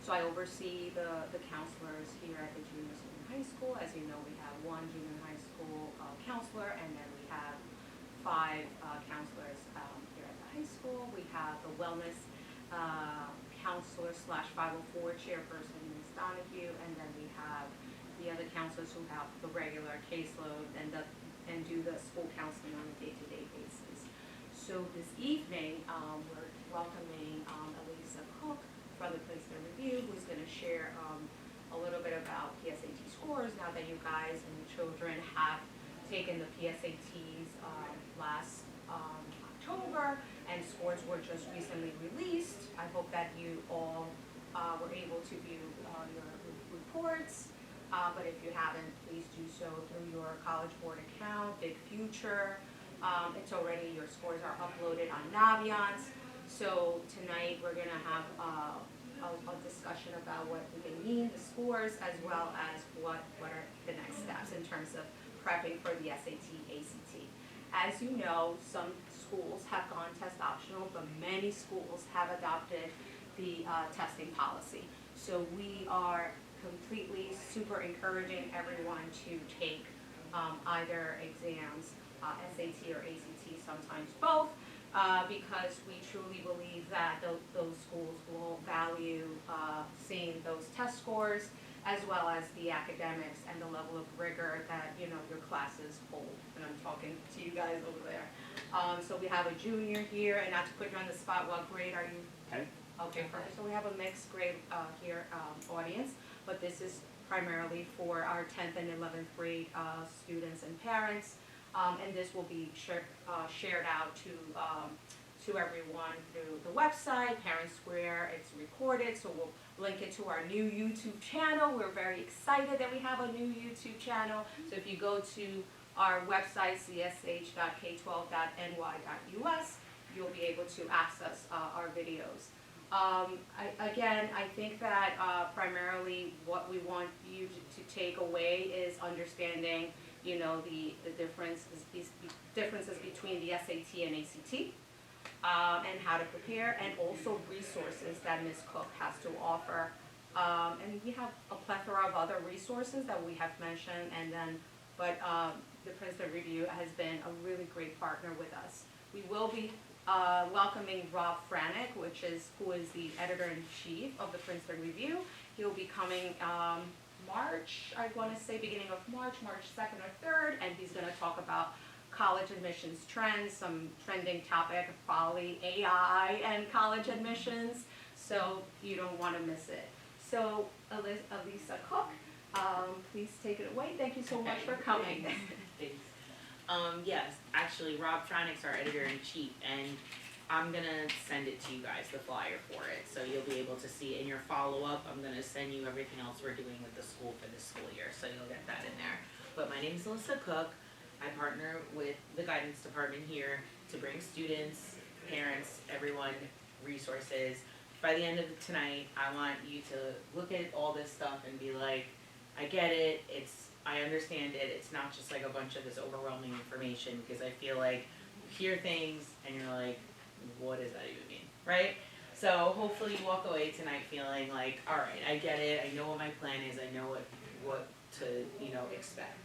So I oversee the counselors here at the junior senior high school. As you know, we have one junior high school counselor, and then we have five counselors here at the high school. We have the wellness counselor slash 504 chairperson, Ms. Donahue, and then we have the other counselors who have the regular caseload and do the school counseling on a day-to-day basis. So this evening, we're welcoming Elisa Cook from the Princeton Review, who's going to share a little bit about PSAT scores now that you guys and your children have taken the PSATs last October, and scores were just recently released. I hope that you all were able to view your reports, but if you haven't, please do so through your College Board account, Big Future. It's already, your scores are uploaded on Naviance. So tonight we're going to have a discussion about what they mean, the scores, as well as what are the next steps in terms of prepping for the SAT, ACT. As you know, some schools have gone test optional, but many schools have adopted the testing policy. So we are completely super encouraging everyone to take either exams, SAT or ACT, sometimes both, because we truly believe that those schools will value seeing those test scores, as well as the academics and the level of rigor that your classes hold. And I'm talking to you guys over there. So we have a junior here, and not to put you on the spot, what grade are you? 10. Okay, perfect. So we have a mixed grade here audience, but this is primarily for our 10th and 11th grade students and parents. And this will be shared out to everyone through the website, Parent Square. It's recorded, so we'll link it to our new YouTube channel. We're very excited that we have a new YouTube channel. So if you go to our website, csh.k12.ny.us, you'll be able to access our videos. I think that primarily what we want you to take away is understanding the differences between the SAT and ACT, and how to prepare, and also resources that Ms. Cook has to offer. And we have a plethora of other resources that we have mentioned, but the Princeton Review has been a really great partner with us. We will be welcoming Rob Franick, who is the editor-in-chief of the Princeton Review. He'll be coming March, I want to say beginning of March 2nd or 3rd, and he's going to talk about college admissions trends, some trending topic, probably AI and college admissions, so you don't want to miss it. So Elisa Cook, please take it away. Thank you so much for coming. Thanks. Yes, actually Rob Franick's our editor-in-chief, and I'm going to send it to you guys, the flyer for it, so you'll be able to see. In your follow-up, I'm going to send you everything else we're doing with the school for this school year, so you'll get that in there. But my name is Alyssa Cook. I partner with the guidance department here to bring students, parents, everyone, resources. By the end of tonight, I want you to look at all this stuff and be like, I get it, I understand it, it's not just like a bunch of this overwhelming information, because I feel like you hear things and you're like, what does that even mean, right? So hopefully you walk away tonight feeling like, all right, I get it, I know what my plan is, I know what to expect.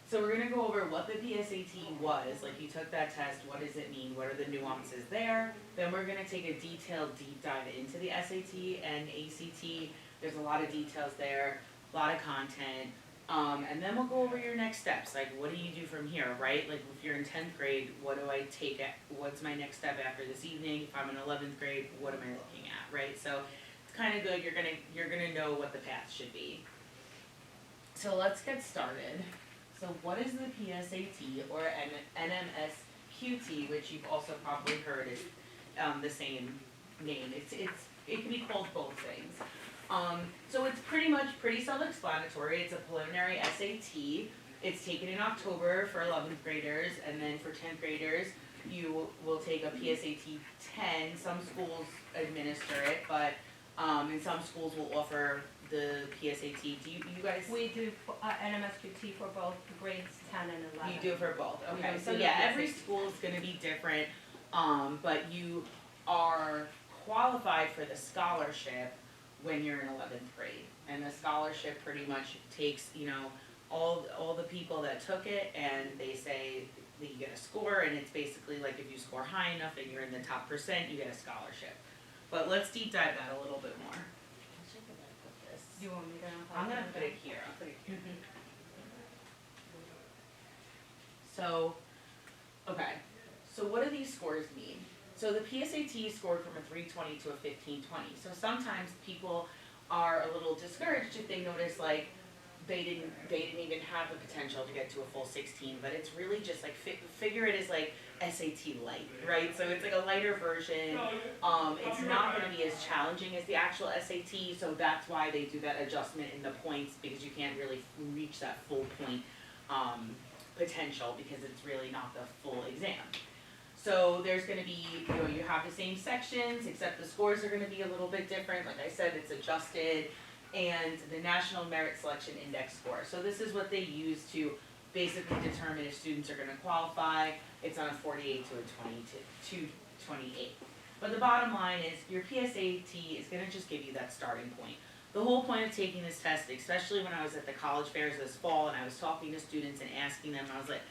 So we're going to go over what the PSAT was, like you took that test, what does it mean, what are the nuances there. Then we're going to take a detailed deep dive into the SAT and ACT. There's a lot of details there, a lot of content. And then we'll go over your next steps, like what do you do from here, right? Like if you're in 10th grade, what do I take, what's my next step after this evening? If I'm in 11th grade, what am I looking at, right? So it's kind of good, you're gonna know what the path should be. So let's get started. So what is the PSAT or NMSQT, which you've also probably heard is the same name. It can be called both things. So it's pretty self-explanatory. It's a preliminary SAT. It's taken in October for 11th graders, and then for 10th graders, you will take a PSAT 10. Some schools administer it, but and some schools will offer the PSAT. Do you guys? We do NMSQT for both grades 10 and 11. You do it for both. Okay. So yeah, every school is going to be different, but you are qualified for the scholarship when you're in 11th grade. And the scholarship pretty much takes, you know, all the people that took it, and they say that you get a score, and it's basically like if you score high enough and you're in the top percent, you get a scholarship. But let's deep dive that a little bit more. Actually, I'm gonna put this. Do you want me to? I'm gonna put it here. I'll put it here. So, okay. So what do these scores mean? So the PSAT scored from a 320 to a 1520. So sometimes people are a little discouraged if they notice like they didn't even have the potential to get to a full 16, but it's really just like figure it as like SAT light, right? So it's like a lighter version. It's not going to be as challenging as the actual SAT, so that's why they do that adjustment in the points, because you can't really reach that full point potential because it's really not the full exam. So there's going to be, you know, you have the same sections, except the scores are going to be a little bit different. Like I said, it's adjusted. And the National Merit Selection Index score. So this is what they use to basically determine if students are going to qualify. It's on a 48 to a 28. But the bottom line is your PSAT is going to just give you that starting point. The whole point of taking this test, especially when I was at the college fairs this fall and I was talking to students and asking them, I was like,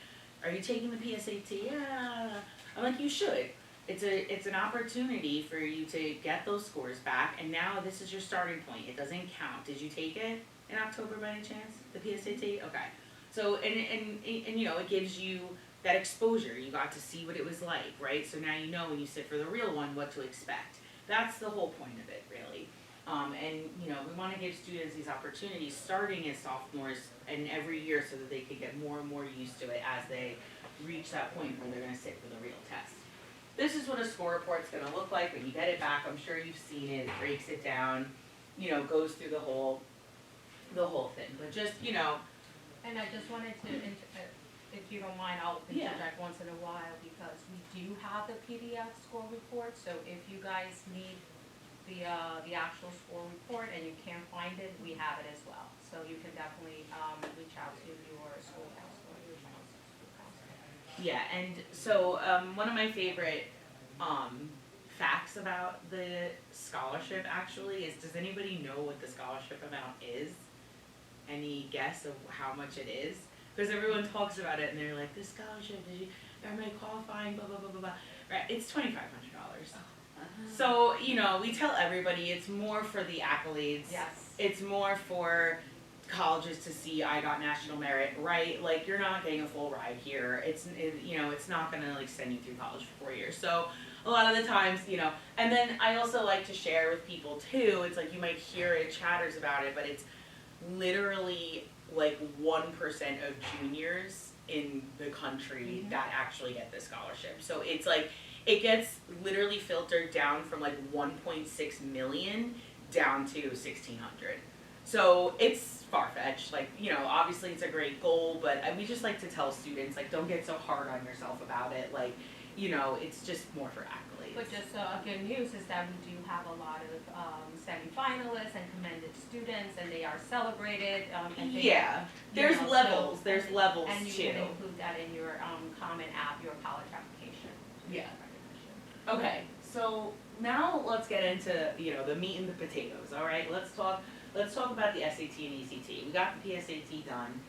are you taking the PSAT? Yeah. I'm like, you should. It's an opportunity for you to get those scores back, and now this is your starting point. It doesn't count. Did you take it in October by any chance? The PSAT? Okay. So and you know, it gives you that exposure. You got to see what it was like, right? So now you know when you sit for the real one what to expect. That's the whole point of it, really. And you know, we want to give students these opportunities starting as sophomores and every year so that they can get more and more used to it as they reach that point where they're going to sit for the real test. This is what a score report's going to look like when you get it back. I'm sure you've seen it. It breaks it down, you know, goes through the whole thing. But just, you know. And I just wanted to, if you don't mind, I'll interject once in a while, because we do have the PDF score report. So if you guys need the actual score report and you can't find it, we have it as well. So you can definitely reach out to your school counselor, your child's school counselor. Yeah, and so one of my favorite facts about the scholarship actually is, does anybody know what the scholarship amount is? Any guess of how much it is? Because everyone talks about it and they're like, this scholarship, am I qualifying, blah, blah, blah, blah, blah. Right, it's $2,500. So, you know, we tell everybody it's more for the accolades. Yes. It's more for colleges to see I got national merit, right? Like, you're not getting a full ride here. You know, it's not gonna like send you through college for 4 years. So a lot of the times, you know, and then I also like to share with people too, it's like you might hear it, chatters about it, but it's literally like 1% of juniors in the country that actually get this scholarship. So it's like, it gets literally filtered down from like 1.6 million down to 1,600. So it's far-fetched, like, you know, obviously it's a great goal, but we just like to tell students, like, don't get so hard on yourself about it, like, you know, it's just more for accolades. But just good news is that we do have a lot of semi-finalists and commended students, and they are celebrated. And they, there's levels, so, there's levels and you too. can include that in your Common App, your college application. Yeah. Okay, so now let's get into, you know, the meat and the potatoes, all right? Let's talk about the SAT and ACT. We got the PSAT done.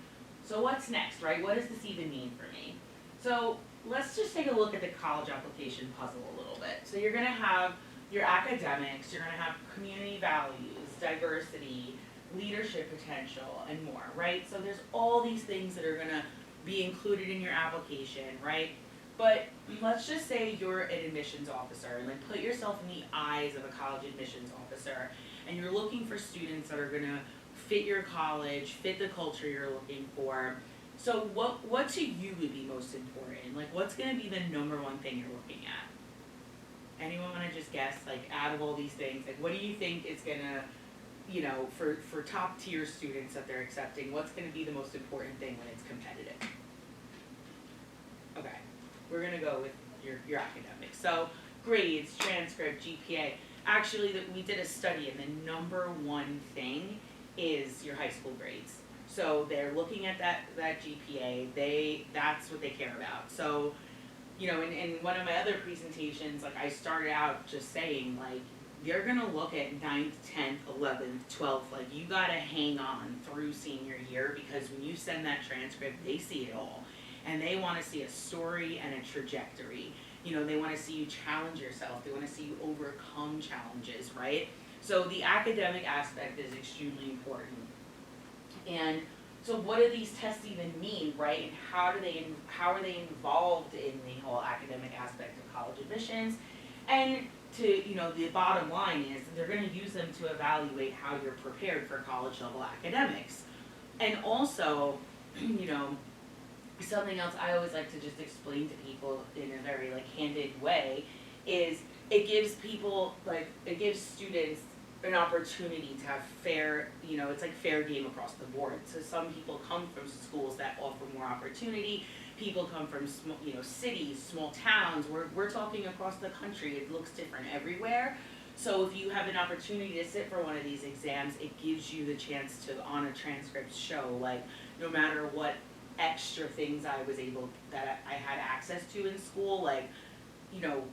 So what's next, right? What does this even mean for me? So let's just take a look at the college application puzzle a little bit. So you're gonna have your academics, you're gonna have community values, diversity, leadership potential, and more, right? So there's all these things that are gonna be included in your application, right? But let's just say you're an admissions officer, and like put yourself in the eyes of a college admissions officer, and you're looking for students that are gonna fit your college, fit the culture you're looking for. So what to you would be most important? Like, what's gonna be the number one thing you're looking at? Anyone wanna just guess, like, out of all these things, like, what do you think is gonna, you know, for top tier students that they're accepting, what's gonna be the most important thing when it's competitive? Okay, we're gonna go with your academics. So grades, transcript, GPA. Actually, we did a study, and the number one thing is your high school grades. So they're looking at that GPA. That's what they care about. So, you know, in one of my other presentations, like I started out just saying like you're gonna look at 9th, 10th, 11th, 12th, like you gotta hang on through senior year, because when you send that transcript, they see it all. And they wanna see a story and a trajectory. You know, they wanna see you challenge yourself, they wanna see you overcome challenges, right? So the academic aspect is extremely important. And so what do these tests even mean, right? And how are they involved in the whole academic aspect of college admissions? And to, you know, the bottom line is they're gonna use them to evaluate how you're prepared for college level academics. And also, you know, something else I always like to just explain to people in a very like candid way is it gives people, like, it gives students an opportunity to have fair, you know, it's like fair game across the board. So some people come from schools that offer more opportunity. People come from small, you know, cities, small towns. We're talking across the country. It looks different everywhere. So if you have an opportunity to sit for one of these exams, it gives you the chance to, on a transcript, show like no matter what extra things that I had access to in school, like, you know,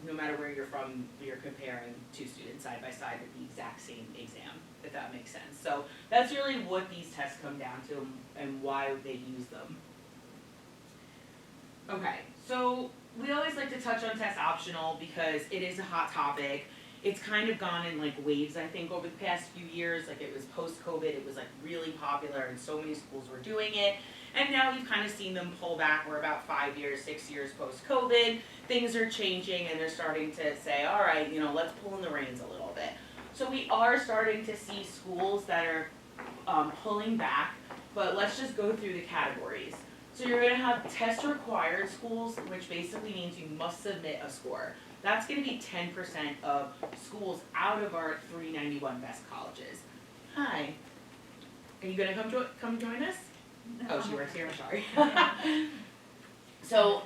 no matter where you're from, you're comparing two students side by side with the exact same exam, if that makes sense. So that's really what these tests come down to and why they use them. Okay, so we always like to touch on test optional because it is a hot topic. It's kind of gone in like waves, I think, over the past few years. Like it was post-COVID, it was like really popular and so many schools were doing it. And now we've kind of seen them pull back. We're about 5 years, 6 years post-COVID. Things are changing and they're starting to say, all right, you know, let's pull in the reins a little bit. So we are starting to see schools that are pulling back, but let's just go through the categories. So you're gonna have test required schools, which basically means you must submit a score. That's gonna be 10% of schools out of our 391 best colleges. Hi, are you gonna come join us? No. Oh, she works here, I'm sorry. So,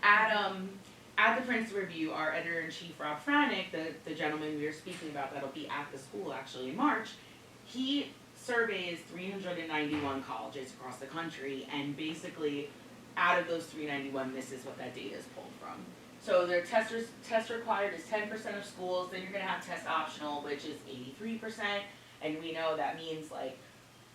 at the Princeton Review, our editor-in-chief, Rob Franick, the gentleman we were speaking about that'll be at the school actually in March, he surveys 391 colleges across the country, and basically, out of those 391, this is what that data is pulled from. So their test required is 10% of schools, then you're gonna have test optional, which is 83%, and we know that means like,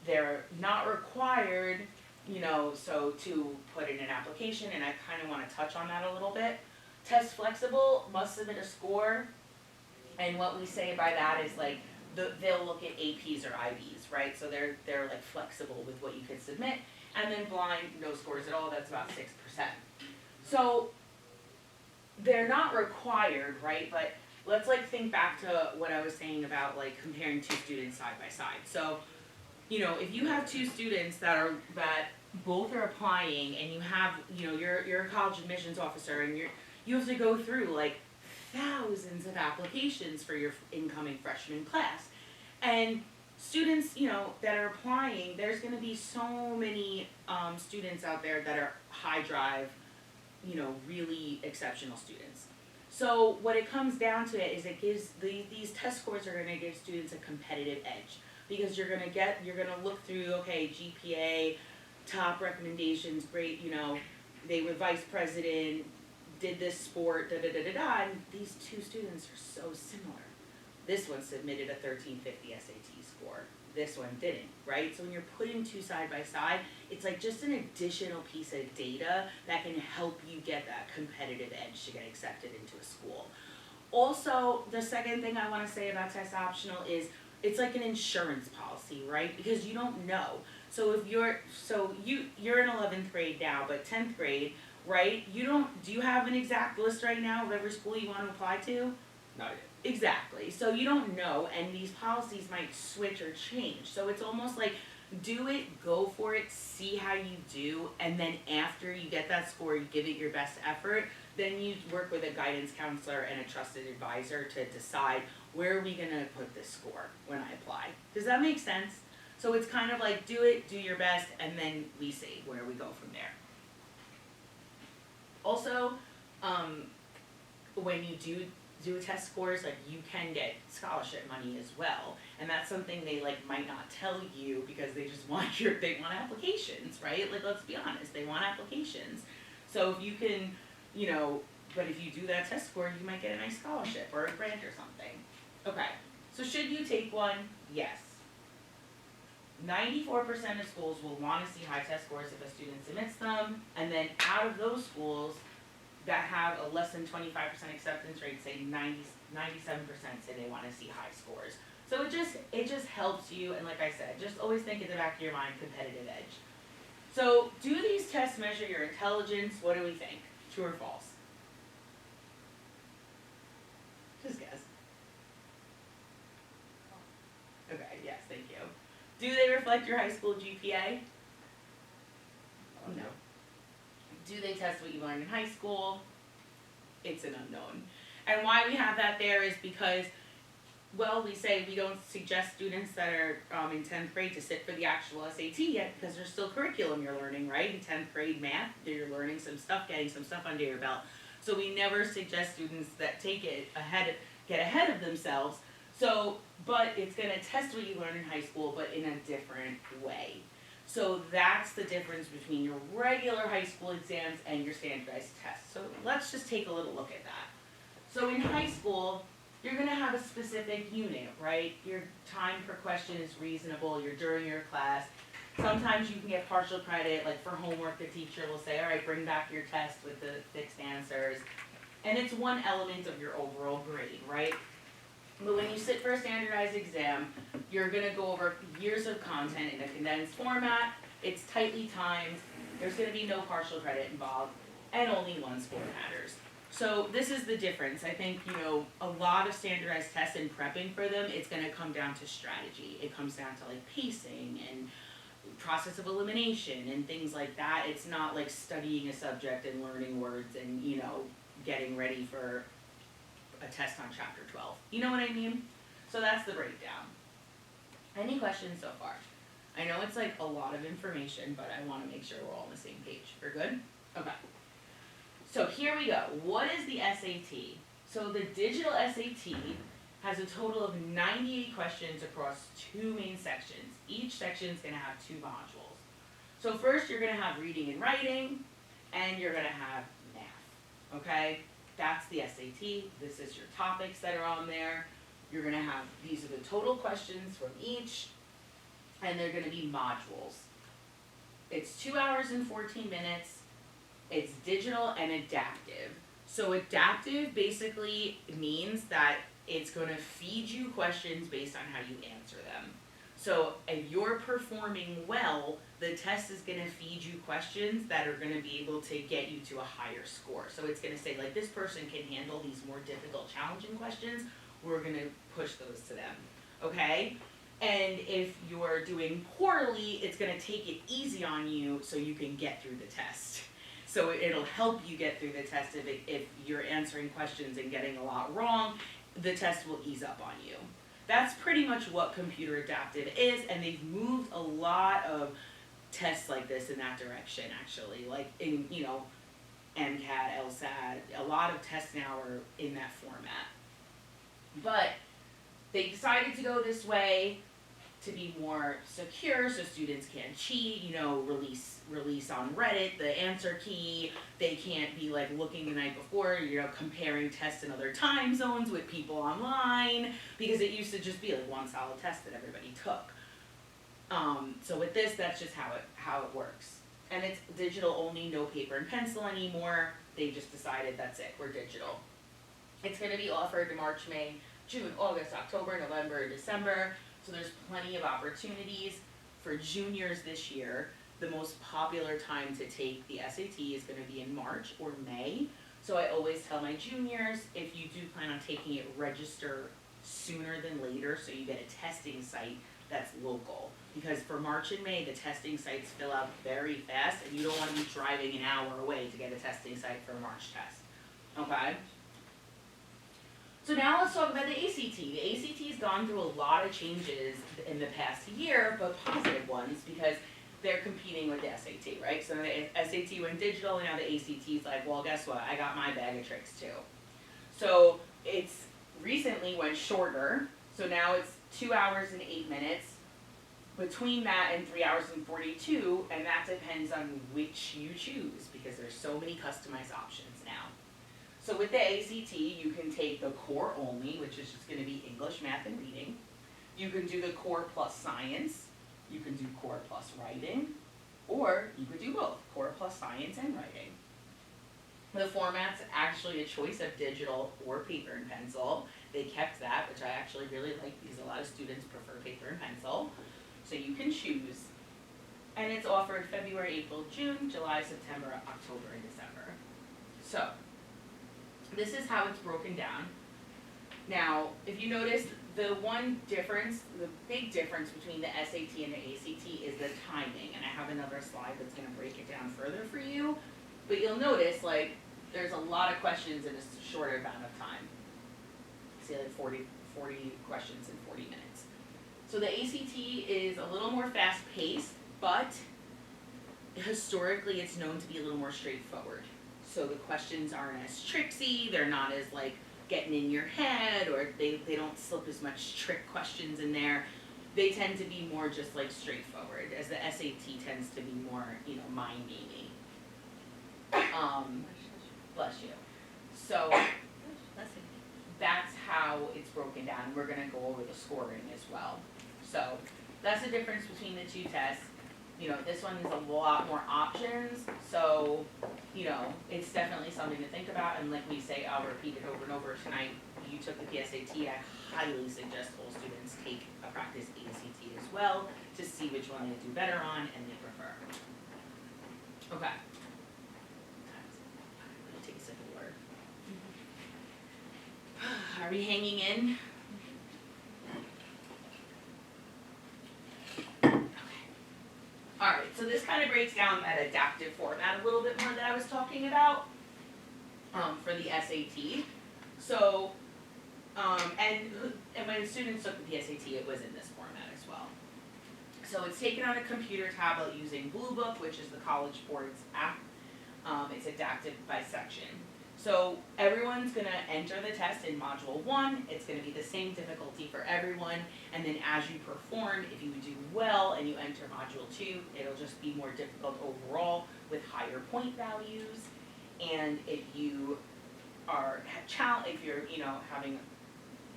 they're not required, you know, so to put in an application, and I kind of want to touch on that a little bit. Test flexible, must submit a score, and what we say by that is like, they'll look at APs or IBs, right? So they're like flexible with what you can submit, and then blind, no scores at all, that's about 6%. So they're not required, right? But let's like think back to what I was saying about like comparing two students side by side. So, you know, if you have two students that both are applying, and you have, you know, you're a college admissions officer, and you have to go through like thousands of applications for your incoming freshman class, and students, you know, that are applying, there's going to be so many students out there that are high drive, you know, really exceptional students. So what it comes down to is it gives these test scores are going to give students a competitive edge. Because you're gonna look through, okay, GPA, top recommendations, great, you know, they were vice president, did this sport, and these two students are so similar. This one submitted a 1350 SAT score, this one didn't, right? So when you're putting two side by side, it's like just an additional piece of data that can help you get that competitive edge to get accepted into a school. Also, the second thing I wanna say about test optional is, it's like an insurance policy, right? Because you don't know. So if you're in 11th grade now, but 10th grade, right? Do you have an exact list right now of every school you want to apply to? Not yet. Exactly. So you don't know, and these policies might switch or change. So it's almost like, do it, go for it, see how you do, and then after you get that score, you give it your best effort, then you work with a guidance counselor and a trusted advisor to decide, where are we gonna put this score when I apply? Does that make sense? So it's kind of like, do it, do your best, and then we see where we go from there. Also, when you do test scores, like you can get scholarship money as well, and that's something they like might not tell you because they just want they want applications, right? Like, let's be honest, they want applications. So if you can, you know, but if you do that test score, you might get a nice scholarship or a grant or something. Okay, so should you take one? Yes. 94% of schools will want to see high test scores if a student submits them, and then out of those schools that have a less than 25% acceptance rate, say 97% say they want to see high scores. So it just helps you, and like I said, just always think in the back of your mind, competitive edge. So do these tests measure your intelligence? What do we think? True or false? Just guess. Okay, yes, thank you. Do they reflect your high school GPA? No. Do they test what you learned in high school? It's an unknown. And why we have that there is because, well, we say we don't suggest students that are in 10th grade to sit for the actual SAT yet because there's still curriculum you're learning, right? In 10th grade math, you're learning some stuff, getting some stuff under your belt. So we never suggest students that take it get ahead of themselves. So, but it's going to test what you learned in high school, but in a different way. So that's the difference between your regular high school exams and your standardized tests. So let's just take a little look at that. So in high school, you're going to have a specific unit, right? Your time per question is reasonable, you're during your class. Sometimes you can get partial credit, like for homework the teacher will say, all right, bring back your test with the fixed answers. And it's one element of your overall grade, right? But when you sit for a standardized exam, you're going to go over years of content in a condensed format. It's tightly timed. There's going to be no partial credit involved, and only one score matters. So this is the difference. I think, a lot of standardized tests and prepping for them, it's going to come down to strategy. It comes down to like pacing and process of elimination and things like that. It's not like studying a subject and learning words and, getting ready for a test on chapter 12. You know what I mean? So that's the breakdown. Any questions so far? I know it's like a lot of information, but I want to make sure we're all on the same page. We're good? Okay. So here we go. What is the SAT? So the digital SAT has a total of 98 questions across 2 main sections. Each section is going to have 2 modules. So first you're going to have reading and writing, and you're going to have math. Okay? That's the SAT. This is your topics that are on there. You're going to have, these are the total questions from each, and they're going to be modules. It's 2 hours and 14 minutes. It's digital and adaptive. So adaptive basically means that it's going to feed you questions based on how you answer them. So if you're performing well, the test is going to feed you questions that are going to be able to get you to a higher score. So it's going to say, like, this person can handle these more difficult, challenging questions. We're going to push those to them, okay? And if you're doing poorly, it's going to take it easy on you so you can get through the test. So it'll help you get through the test if you're answering questions and getting a lot wrong, the test will ease up on you. That's pretty much what computer adaptive is, and they've moved a lot of tests like this in that direction, actually. Like in, MCAT, LSAT, a lot of tests now are in that format. But they decided to go this way to be more secure so students can't cheat, release on Reddit the answer key. They can't be like looking the night before, comparing tests in other time zones with people online, because it used to just be like one solid test that everybody took. So with this, that's just how it works. And it's digital only, no paper and pencil anymore. They just decided that's it, we're digital. It's going to be offered in March, May, June, August, October, November, December. So there's plenty of opportunities. For juniors this year, the most popular time to take the SAT is going to be in March or May. So I always tell my juniors, if you do plan on taking it, register sooner than later so you get a testing site that's local. Because for March and May, the testing sites fill out very fast, and you don't want to be driving an hour away to get a testing site for a March test. Okay? So now let's talk about the ACT. The ACT has gone through a lot of changes in the past year, but positive ones, because they're competing with the SAT, right? So the SAT went digital, and now the ACT is like, well, guess what? I got my bag of tricks too. So it's recently went shorter, so now it's 2 hours and 8 minutes. Between that and 3 hours and 42, and that depends on which you choose, because there's so many customized options now. So with the ACT, you can take the core only, which is just gonna be English, math, and reading. You can do the core plus science, you can do core plus writing, or you could do both, core plus science and writing. The format's actually a choice of digital or paper and pencil. They kept that, which I actually really like because a lot of students prefer paper and pencil. So you can choose. And it's offered February, April, June, July, September, October, and December. So, this is how it's broken down. Now, if you notice, the one difference, the big difference between the SAT and the ACT is the timing. And I have another slide that's gonna break it down further for you. But you'll notice, like, there's a lot of questions in a shorter amount of time. Say like 40 questions in 40 minutes. So the ACT is a little more fast-paced, but historically it's known to be a little more straightforward. So the questions aren't as tricksy, they're not as like getting in your head, or they don't slip as much trick questions in there. They tend to be more just like straightforward, as the SAT tends to be more, mind-gaming. Bless you. So that's how it's broken down. We're gonna go over the scoring as well. So that's the difference between the two tests. This one has a lot more options, so, it's definitely something to think about, and like we say, I'll repeat it over and over tonight. You took the PSAT, I highly suggest all students take a practice ACT as well, to see which one they do better on and they prefer. Okay. I'm gonna take a sip of water. Are we hanging in? Alright, so this kind of breaks down that adaptive format a little bit more that I was talking about for the SAT. So, and when students took the PSAT, it was in this format as well. So it's taken on a computer tablet using Blue Book, which is the College Board's app. It's adapted by section. So everyone's gonna enter the test in Module 1, it's gonna be the same difficulty for everyone, and then as you perform, if you do well and you enter Module 2, it'll just be more difficult overall with higher point values, and if you are if you're, having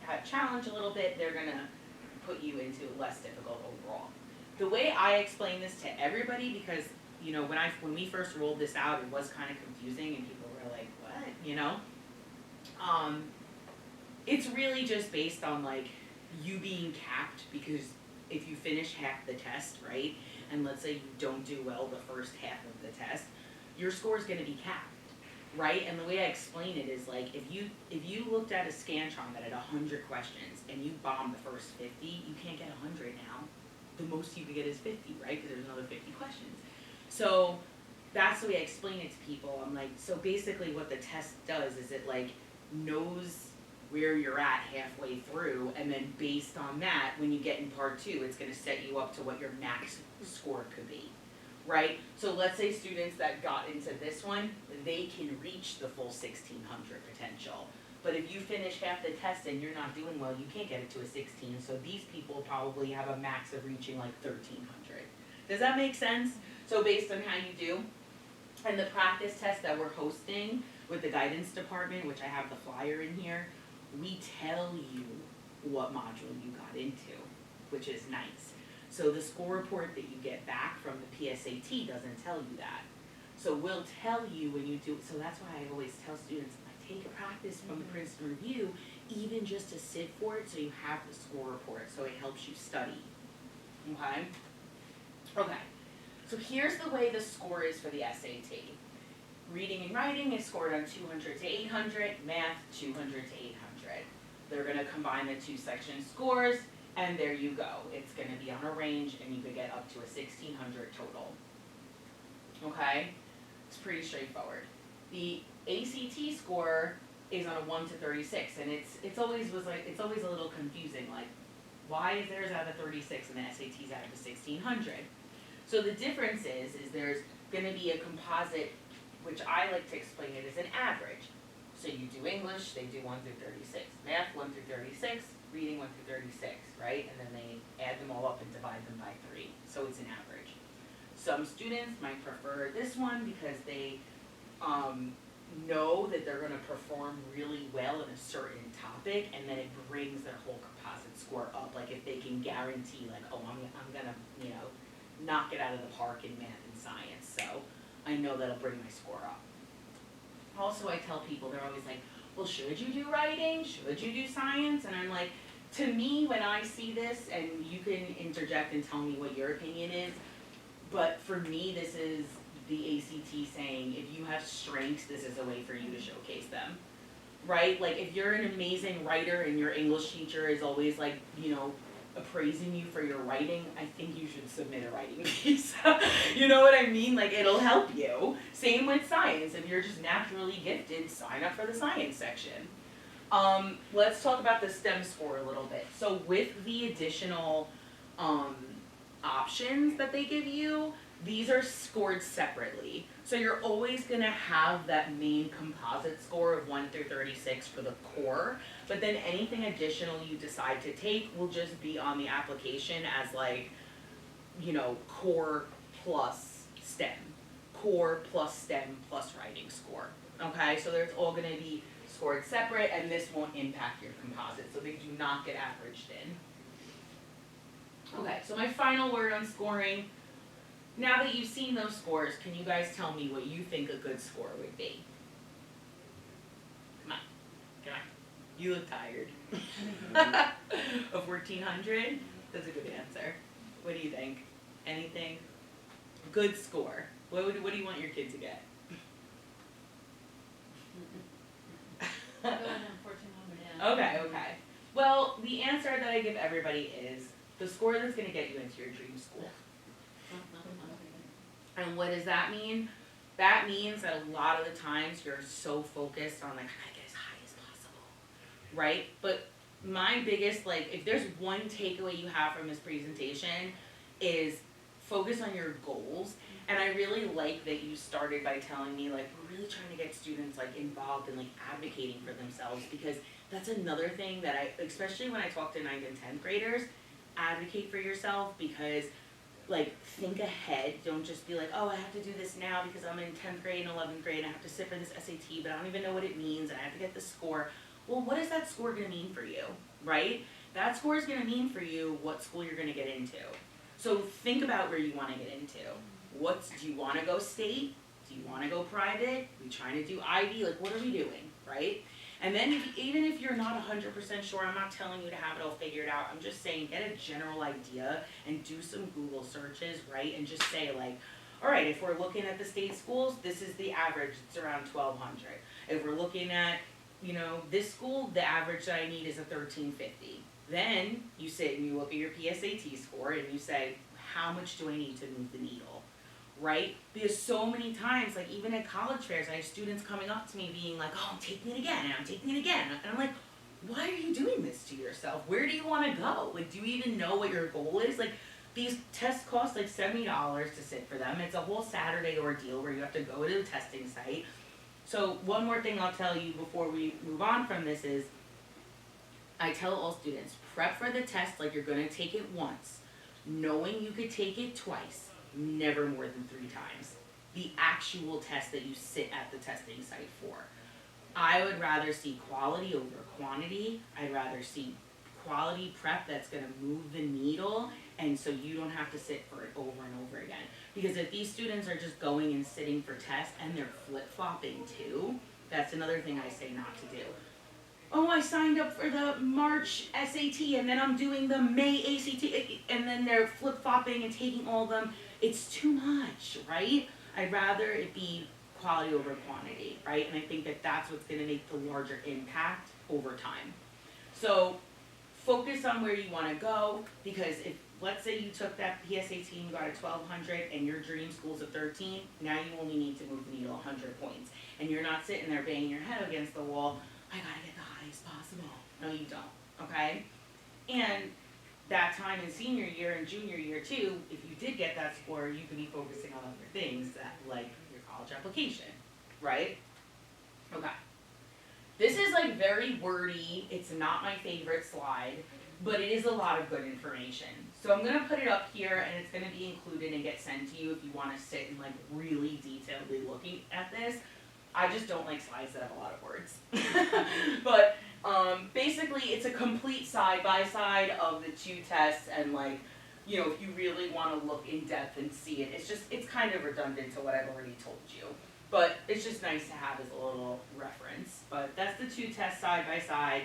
had challenge a little bit, they're gonna put you into less difficult overall. The way I explain this to everybody, because, when we first rolled this out, it was kind of confusing and people were like, what? It's really just based on like you being capped, because if you finish half the test, right, and let's say you don't do well the first half of the test, your score is going to be capped, right? And the way I explain it is like if you looked at a Scantron that had 100 questions and you bombed the first 50, you can't get 100 now. The most you could get is 50, right? Because there's another 50 questions. So that's the way I explain it to people. I'm like, so basically what the test does is it like knows where you're at halfway through, and then based on that, when you get in part 2, it's gonna set you up to what your max score could be, right? So let's say students that got into this one, they can reach the full 1600 potential. But if you finish half the test and you're not doing well, you can't get it to a 16, so these people probably have a max of reaching like 1300. Does that make sense? So based on how you do, and the practice test that we're hosting with the guidance department, which I have the flyer in here, we tell you what module you got into, which is nice. So the score report that you get back from the PSAT doesn't tell you that. So we'll tell you when you do, so that's why I always tell students, like, take a practice from the Princeton Review, even just to sit for it, so you have the score report, so it helps you study. Okay? Okay. So here's the way the score is for the SAT. Reading and writing is scored on 200 to 800, math 200 to 800. They're gonna combine the two section scores, and there you go. It's gonna be on a range, and you could get up to a 1600 total. Okay? It's pretty straightforward. The ACT score is on a 1 to 36, and it's always a little confusing, like, why is theirs out of 36 and the SAT's out of the 1600? So the difference is there's gonna be a composite, which I like to explain it as an average. So you do English, they do 1 through 36, math 1 through 36, reading 1 through 36, right? And then they add them all up and divide them by 3. So it's an average. Some students might prefer this one because they know that they're gonna perform really well in a certain topic, and then it brings their whole composite score up. Like if they can guarantee like, oh, I'm gonna, you know, knock it out of the park in math and science, so I know that'll bring my score up. Also, I tell people, they're always like, well, should you do writing? Should you do science? And I'm like, to me, when I see this, and you can interject and tell me what your opinion is, but for me, this is the ACT saying, if you have strengths, this is a way for you to showcase them, right? Like, if you're an amazing writer and your English teacher is always like, you know, appraising you for your writing, I think you should submit a writing piece. You know what I mean? Like, it'll help you. Same with science. If you're just naturally gifted, sign up for the science section. Let's talk about the STEM score a little bit. So with the additional options that they give you, these are scored separately. So you're always going to have that main composite score of 1 through 36 for the core, but then anything additional you decide to take will just be on the application as like, you know, core plus STEM, core plus STEM plus writing score. Okay, so there's all going to be scored separate, and this won't impact your composite, so they do not get averaged in. Okay, so my final word on scoring. Now that you've seen those scores, can you guys tell me what you think a good score would be? Come on, come on. You look tired. Of 1400? That's a good answer. What do you think? Anything? Good score. What do you want your kid to get? Okay. Well, the answer that I give everybody is the score that's going to get you into your dream school. And what does that mean? That means that a lot of the times you're so focused on like, I gotta get as high as possible, right? But my biggest, like, if there's one takeaway you have from this presentation is focus on your goals. And I really like that you started by telling me, like, we're really trying to get students, like, involved in, like, advocating for themselves, because that's another thing that I, especially when I talk to 9th and 10th graders, advocate for yourself, because, like, think ahead. Don't just be like, oh, I have to do this now because I'm in 10th grade and 11th grade and I have to sit for this SAT, but I don't even know what it means and I have to get the score. Well, what is that score going to mean for you, right? That score is going to mean for you what school you're going to get into. So think about where you want to get into. Do you want to go state? Do you want to go private? Are we trying to do Ivy? Like, what are we doing, right? And then even if you're not 100% sure, I'm not telling you to have it all figured out. I'm just saying get a general idea and do some Google searches, right? And just say like, all right, if we're looking at the state schools, this is the average. It's around 1,200. If we're looking at, you know, this school, the average that I need is a 1,350. Then you sit and you look at your PSAT score and you say, how much do I need to move the needle? Right? Because so many times, like even at college fairs, I have students coming up to me being like, oh, I'm taking it again, and I'm taking it again. And I'm like, why are you doing this to yourself? Where do you want to go? Like, do you even know what your goal is? Like, these tests cost like $70 to sit for them. It's a whole Saturday ordeal where you have to go to the testing site. So one more thing I'll tell you before we move on from this is, I tell all students, prep for the test like you're going to take it once, knowing you could take it twice. Never more than 3 times. The actual test that you sit at the testing site for. I would rather see quality over quantity. I'd rather see quality prep that's going to move the needle, and so you don't have to sit for it over and over again. Because if these students are just going and sitting for tests and they're flip-flopping too, that's another thing I say not to do. Oh, I signed up for the March SAT and then I'm doing the May ACT, and then they're flip-flopping and taking all of them. It's too much, right? I'd rather it be quality over quantity, right? And I think that that's what's going to make the larger impact over time. So focus on where you want to go, because if, let's say you took that PSAT and you got a 1,200 and your dream school's a 13, now you only need to move the needle 100 points. And you're not sitting there banging your head against the wall, I gotta get the highest possible. No, you don't, okay? And that time in senior year and junior year too, if you did get that score, you could be focusing on other things that, like your college application, right? Okay. This is like very wordy. It's not my favorite slide, but it is a lot of good information. So I'm gonna put it up here and it's gonna be included and get sent to you if you wanna sit and like really detailedly looking at this. I just don't like slides that have a lot of words. But basically it's a complete side by side of the two tests, and like, you know, if you really want to look in depth and see it, it's kind of redundant to what I've already told you. But it's just nice to have as a little reference. But that's the two tests side by side.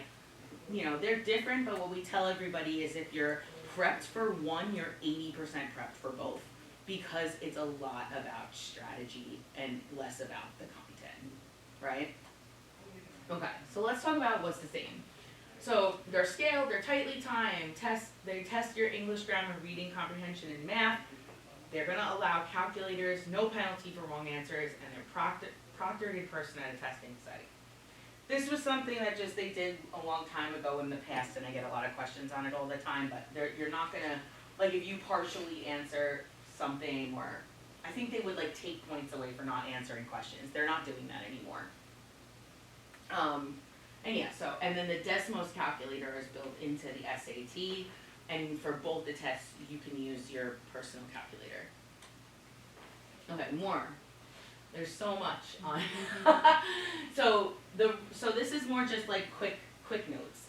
You know, they're different, but what we tell everybody is if you're prepped for one, you're 80% prepped for both, because it's a lot about strategy and less about the content, right? Okay, so let's talk about what's the same. So they're scaled, they're tightly timed, they test your English, grammar, reading, comprehension, and math. They're gonna allow calculators, no penalty for wrong answers, and they're proctored in person at a testing site. This was something that just they did a long time ago in the past, and I get a lot of questions on it all the time, but you're not gonna, like if you partially answer something, or I think they would like take points away for not answering questions. They're not doing that anymore. And yeah, so, and then the Desmos calculator is built into the SAT, and for both the tests, you can use your personal calculator. Okay, more. There's so much on. So this is more just like quick notes.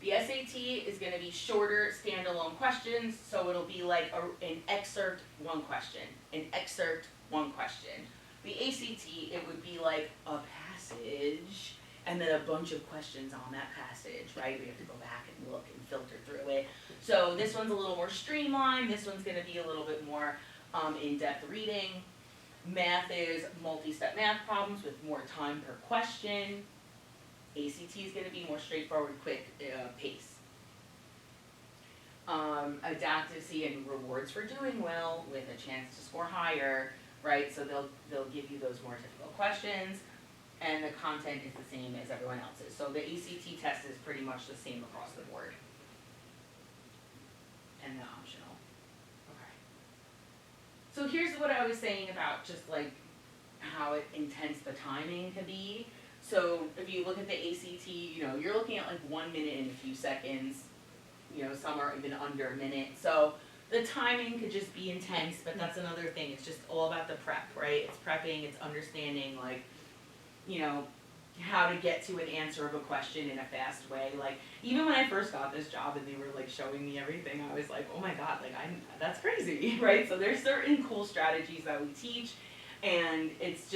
The SAT is going to be shorter standalone questions, so it'll be like an excerpt, one question, an excerpt, one question. The ACT, it would be like a passage and then a bunch of questions on that passage, right? We have to go back and look and filter through it. So this one's a little more streamlined. This one's going to be a little bit more in-depth reading. Math is multi-step math problems with more time per question. ACT is going to be more straightforward, quick pace. Adaptive and rewards for doing well with a chance to score higher, right? So they'll give you those more difficult questions, and the content is the same as everyone else's. So the ACT test is pretty much the same across the board, and the optional. Okay. So here's what I was saying about just like how intense the timing can be. So if you look at the ACT, you know, you're looking at like 1 minute and a few seconds, you know, some are even under a minute. So the timing could just be intense, but that's another thing. It's just all about the prep, right? It's prepping, it's understanding like, you know, how to get to an answer of a question in a fast way. Like even when I first got this job and they were like showing me everything, I was like, oh my God, like that's crazy, right? So there's certain cool strategies that we teach, and it's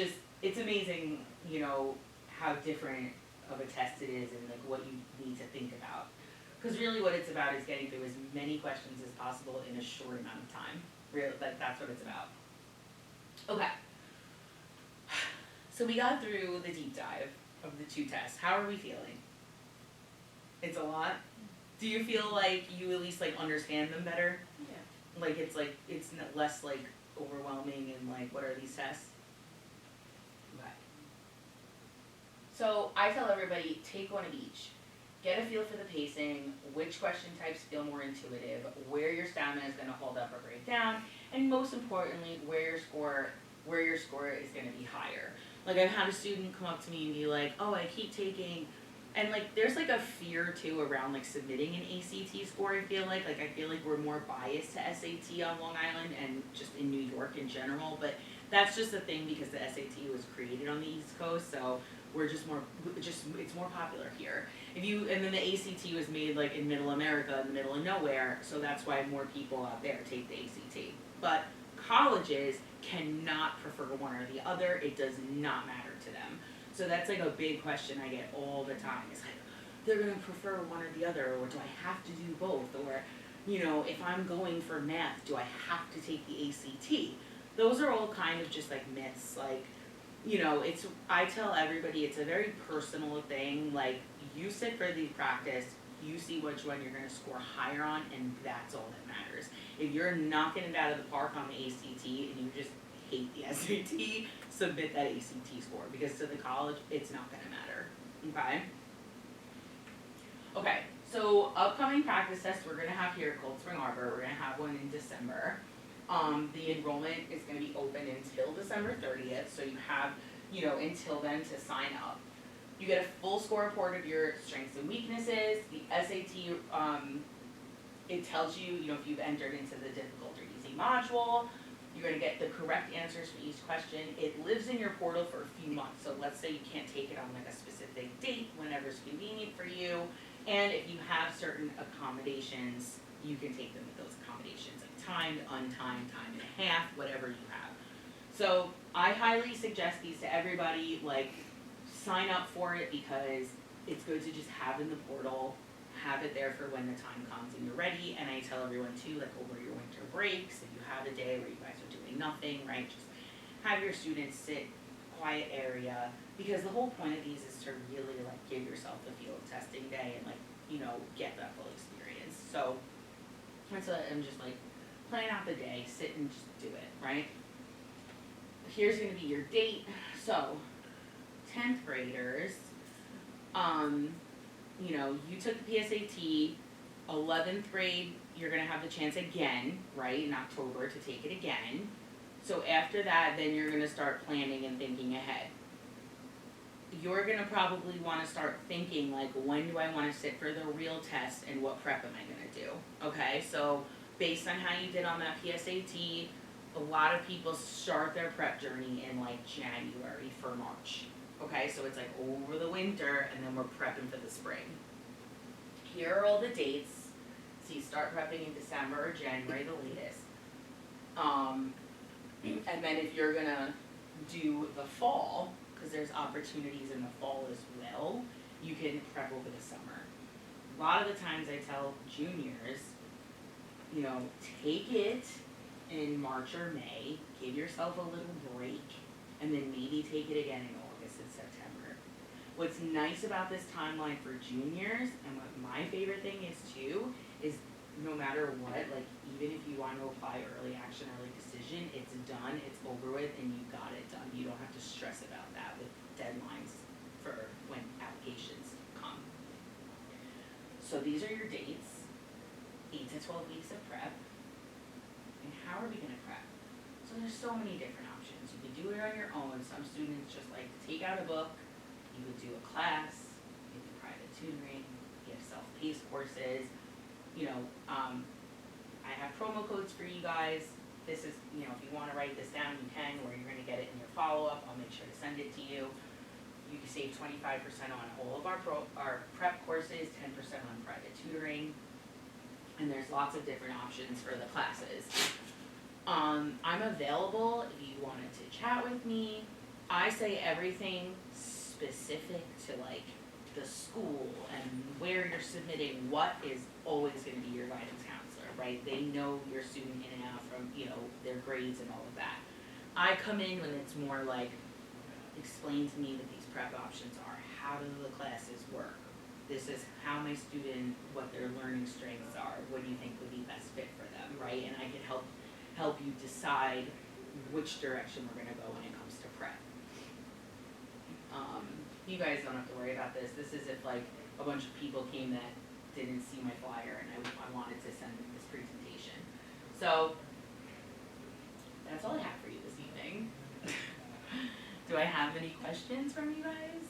amazing, you know, how different of a test it is and like what you need to think about. Because really what it's about is getting through as many questions as possible in a short amount of time. Really, like that's what it's about. Okay. So we got through the deep dive of the two tests. How are we feeling? It's a lot? Do you feel like you at least like understand them better? Yeah. Like it's less like overwhelming and like what are these tests? Okay. So I tell everybody, take one of each. Get a feel for the pacing, which question types feel more intuitive, where your stamina is going to hold up or break down, and most importantly, where your score is going to be higher. Like I've had a student come up to me and be like, oh, I keep taking, and like there's like a fear too around like submitting an ACT score. I feel like I feel like we're more biased to SAT on Long Island and just in New York in general, but that's just the thing because the SAT was created on the East Coast, so we're it's more popular here. And then the ACT was made like in middle America, in the middle of nowhere, so that's why more people out there take the ACT. But colleges cannot prefer one or the other. It does not matter to them. So that's like a big question I get all the time. It's like, they're gonna prefer one or the other, or do I have to do both? Or, you know, if I'm going for math, do I have to take the ACT? Those are all kind of just like myths. Like, you know, I tell everybody it's a very personal thing. Like, you sit for the practice, you see which one you're gonna score higher on, and that's all that matters. If you're knocking it out of the park on the ACT and you just hate the SAT, submit that ACT score, because to the college, it's not gonna matter, okay? Okay, so upcoming practice tests we're gonna have here at Cold Spring Harbor. We're gonna have one in December. The enrollment is gonna be open until December 30th, so you have, you know, until then to sign up. You get a full score report of your strengths and weaknesses. The SAT, it tells you, you know, if you've entered into the difficult or easy module. You're gonna get the correct answers for each question. It lives in your portal for a few months, so let's say you can't take it on like a specific date, whenever's convenient for you. And if you have certain accommodations, you can take them with those accommodations, like timed, untimed, time and a half, whatever you have. So I highly suggest these to everybody, like sign up for it because it's good to just have in the portal, have it there for when the time comes and you're ready. And I tell everyone too, like over your winter breaks, if you have a day where you guys are doing nothing, right, just have your students sit, quiet area, because the whole point of these is to really like give yourself the field testing day and like, you know, get that full experience. So that's what I'm just like, plan out the day, sit and just do it, right? Here's gonna be your date. So 10th graders, you know, you took the PSAT, 11th grade, you're gonna have the chance again, right, in October to take it again. So after that, then you're gonna start planning and thinking ahead. You're gonna probably wanna start thinking like, when do I wanna sit for the real test and what prep am I gonna do? Okay, so based on how you did on that PSAT, a lot of people start their prep journey in like January for March. Okay, so it's like over the winter and then we're prepping for the spring. Here are all the dates. So you start prepping in December or January, the latest. And then if you're gonna do the fall, because there's opportunities in the fall as well, you can prep over the summer. A lot of the times I tell juniors, you know, take it in March or May, give yourself a little break, and then maybe take it again in August and September. What's nice about this timeline for juniors, and what my favorite thing is too, is no matter what, like even if you want to apply early action, early decision, it's done, it's over with, and you got it done. You don't have to stress about that with deadlines for when applications come. So these are your dates, 8 to 12 weeks of prep. And how are we gonna prep? So there's so many different options. You could do it on your own. Some students just like to take out a book. You could do a class, you could do private tutoring, you have self-paced courses. You know, I have promo codes for you guys. This is, you know, if you wanna write this down, you can, or you're gonna get it in your follow-up. I'll make sure to send it to you. You can save 25% on all of our prep courses, 10% on private tutoring. And there's lots of different options for the classes. I'm available if you wanted to chat with me. I say everything specific to like the school and where you're submitting what is always gonna be your guidance counselor, right? They know your student in and out from, you know, their grades and all of that. I come in when it's more like, explain to me what these prep options are, how do the classes work? This is how my student, what their learning strengths are, what do you think would be best fit for them, right? And I can help you decide which direction we're gonna go when it comes to prep. You guys don't have to worry about this. This is if like a bunch of people came that didn't see my flyer and I wanted to send them this presentation. So that's all I have for you this evening. Do I have any questions from you guys?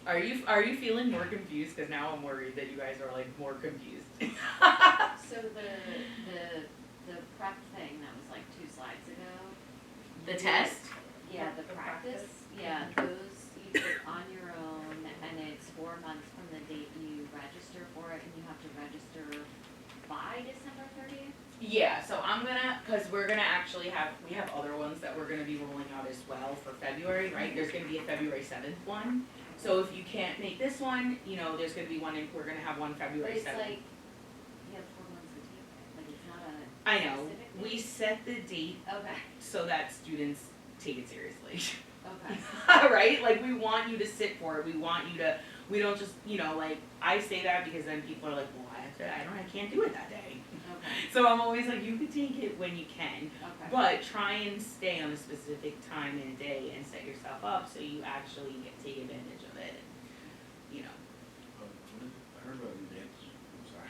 Are you feeling more confused? Because now I'm worried that you guys are like more confused. So the prep thing that was like 2 slides ago. The test? Yeah, the practice. Yeah, those you do on your own, and it's 4 months from the date you register for it, and you have to register by December 30th. Yeah, so because we're gonna actually we have other ones that we're gonna be rolling out as well for February, right? There's gonna be a February 7th one. So if you can't make this one, you know, there's gonna be one, we're gonna have one February 7th. But it's like, you have 4 months to take it, like it's not a I know, specific date? we set the date Okay, so that students take it seriously. okay. Right? Like we want you to sit for it, we don't just, you know, like, I say that because then people are like, well, I can't do it that day. Okay, So I'm always like, you can take it when you can, okay. but try and stay on a specific time and day and set yourself up so you actually take advantage of it, you know. I heard about advantages. I'm sorry.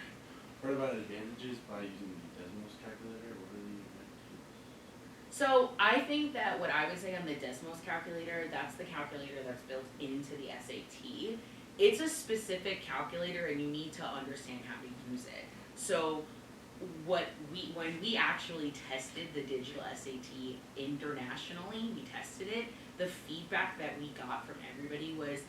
Heard about advantages by using the Desmos calculator. What are the advantages? So I think that what I would say on the Desmos calculator, that's the calculator that's built into the SAT. It's a specific calculator and you need to understand how to use it. So when we actually tested the digital SAT internationally, we tested it, the feedback that we got from everybody was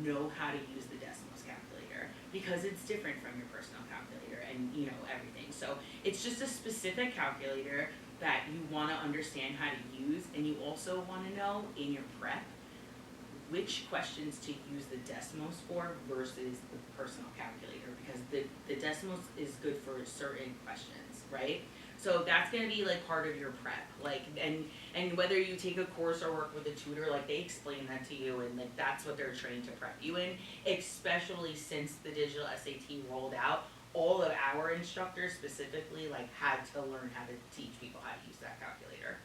know how to use the decimals calculator, because it's different from your personal calculator and everything. So it's just a specific calculator that you want to understand how to use, and you also want to know in your prep which questions to use the decimals for versus the personal calculator, because the decimals is good for certain questions, right? So that's gonna be like part of your prep, like, and whether you take a course or work with a tutor, like they explain that to you, and like that's what they're trained to prep you in. Especially since the digital SAT rolled out, all of our instructors specifically like had to learn how to teach people how to use that calculator.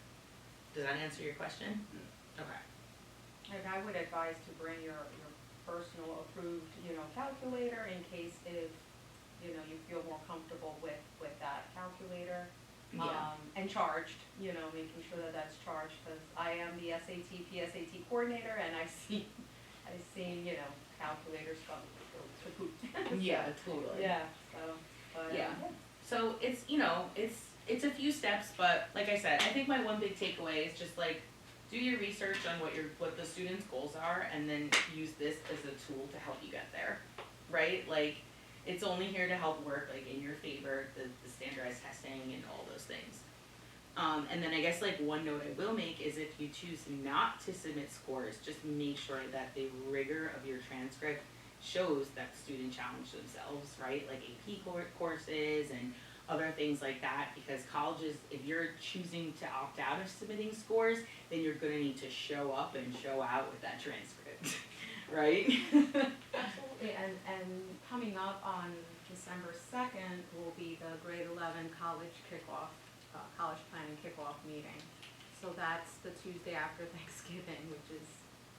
Does that answer your question? Yeah. Okay. And I would advise to bring your personal approved, calculator in case if, you feel more comfortable with that calculator. Yeah. And charged, making sure that that's charged, because I am the SAT, PSAT coordinator, and I've seen, calculators go to poop. Yeah, totally. Yeah, so, but. Yeah. So it's, it's a few steps, but like I said, I think my one big takeaway is just like, do your research on what the students' goals are, and then use this as a tool to help you get there, right? Like, it's only here to help work like in your favor, the standardized testing and all those things. And then I guess like one note I will make is if you choose not to submit scores, just make sure that the rigor of your transcript shows that the student challenged themselves, right? Like AP courses and other things like that, because colleges, if you're choosing to opt out of submitting scores, then you're gonna need to show up and show out with that transcript, right? Absolutely, and coming up on December 2nd will be the grade 11 college kickoff, college planning kickoff meeting. So that's the Tuesday after Thanksgiving, which is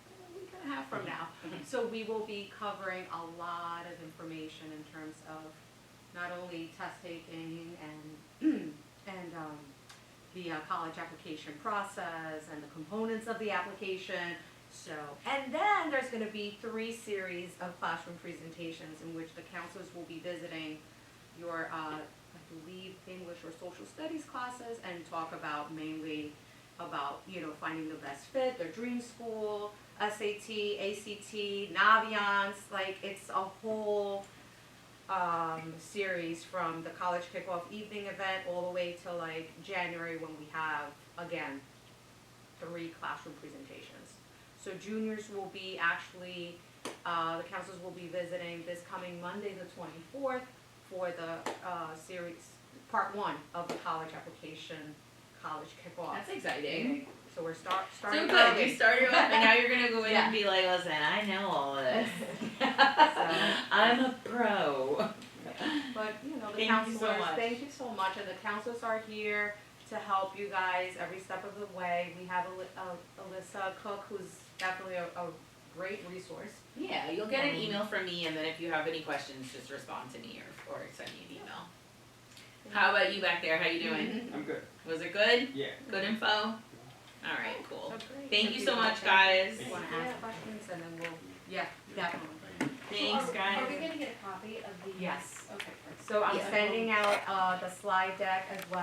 a week and a half from now. So we will be covering a lot of information in terms of not only test taking and the college application process and the components of the application. So, and then there's going to be 3 series of classroom presentations in which the counselors will be visiting your, I believe, English or social studies classes, and talk about mainly about, finding the best fit, their dream school, SAT, ACT, Naviance, like it's a whole series from the college kickoff evening event all the way to like January, when we have, again, 3 classroom presentations. So juniors will be actually, the counselors will be visiting this coming Monday the 24th for the series, part 1 of the college application, college kickoff. That's exciting. meeting. So we're starting So good, early. you started off and now you're gonna go in Yeah. and be like, listen, I know all of this. So, I'm a pro. but, the Thank you counselors, so much. thank you so much, and the counselors are here to help you guys every step of the way. We have Alyssa Cook, who's definitely a great resource. Yeah, you'll get an email from me, and then if you have any questions, just respond to me or send me an email. How about you back there? How you doing? I'm good. Was it good? Yeah. Good info? Alright, cool. So great. Thank you so people much, that guys. wanna ask questions, and then we'll, definitely. Thanks, guys. Are we gonna get a copy of the? Yes. Okay, perfect. So I'm Yeah. sending out, the slide deck as well.